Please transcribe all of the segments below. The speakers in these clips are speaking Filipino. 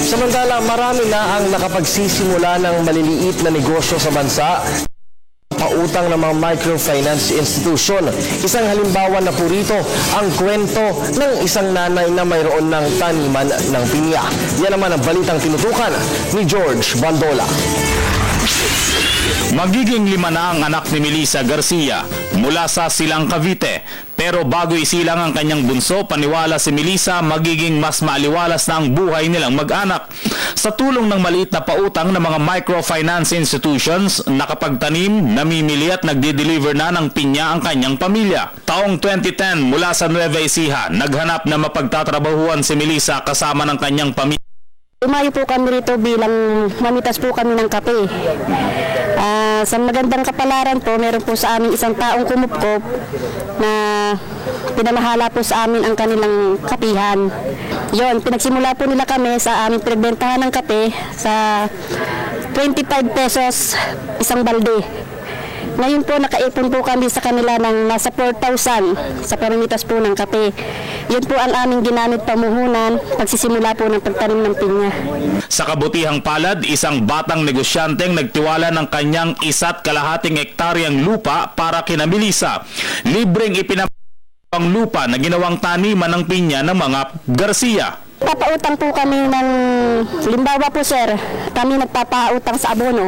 Samantala, marami na ang nakapagsisimula ng maliliit na negosyo sa bansa, pautang ng mga microfinance institution. Isang halimbawa na po rito ang kwento ng isang nanay na mayroon ng taniman ng pinya. Yan naman ang balitang tinutukan ni George Bandola. Magiging 5 na ang anak ni Melissa Garcia mula sa Silang, Cavite. Pero bago isilang ang kanyang bunso, paniwala si Melissa magiging mas maaliwalas na ang buhay nilang mag-anak. Sa tulong ng maliit na pautang ng mga microfinance institutions, nakapagtanim, namimili at nagde-deliver na ng pinya ang kanyang pamilya. Taong 2010 mula sa Nueva Ecija, naghanap na mapagtatrabahuan si Melissa kasama ng kanyang pamilya. Umayo po kami rito bilang mamitas po kami ng kape. Sa magandang kapalaran po, meron po sa amin isang taong kumupkop na pinamahala po sa amin ang kanilang kapihan. Yon, pinagsimula po nila kami sa aming pinagbentahan ng kape sa 25 pesos isang balde. Ngayon po nakaipon po kami sa kanila ng nasa 4,000 sa pamimitas po ng kape. Yun po ang aming ginamit pamuhunan pagsisimula po ng pagtanim ng pinya. Sa kabutihang palad, isang batang negosyanteng nagtiwala ng kanyang 1.5 hektaryang lupa para kina Melissa. Libreng ang lupa na ginawang taniman ng pinya ng mga Garcia. Papautang po kami ng, limbawa po sir, kami nagpapautang sa abono.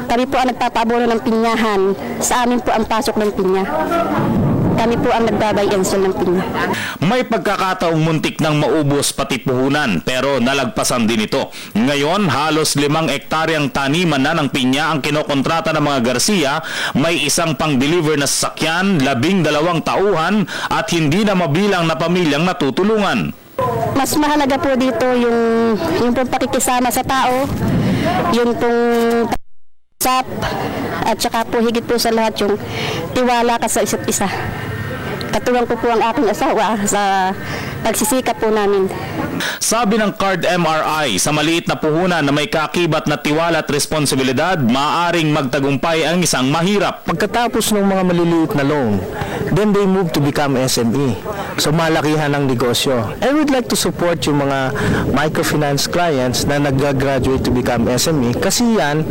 Kami po ang nagpapabono ng pinyahan. Sa amin po ang pasok ng pinya. Kami po ang nagbabay ensol ng pinya. May pagkakataong muntik ng maubos pati puhunan pero nalagpasan din ito. Ngayon, halos 5 hektaryang taniman na ng pinya ang kinokontrata ng mga Garcia. May isang pang-deliver na sasakyan, 12 tauhan at hindi na mabilang na pamilyang natutulungan. Mas mahalaga po dito yung pong pakikisama sa tao, yung pong at saka po higit po sa lahat yung tiwala ka sa isa't isa. Katuwang ko po ang aking asawa sa pagsisikap po namin. Sabi ng Card MRI, sa maliit na puhunan na may kakibat na tiwala at responsibilidad, maaaring magtagumpay ang isang mahirap. Pagkatapos ng mga maliliit na loan, then they move to become SME. So malakihan ang negosyo. I would like to support yung mga microfinance clients na nag-graduate to become SME kasi yan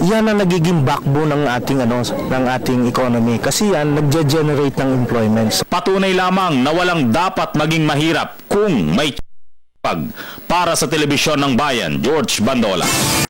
ang nagiging backbone ng ating economy kasi yan nagge-generate ng employments. Patunay lamang na walang dapat maging mahirap kung may para sa Telebisyon ng Bayan, George Bandola.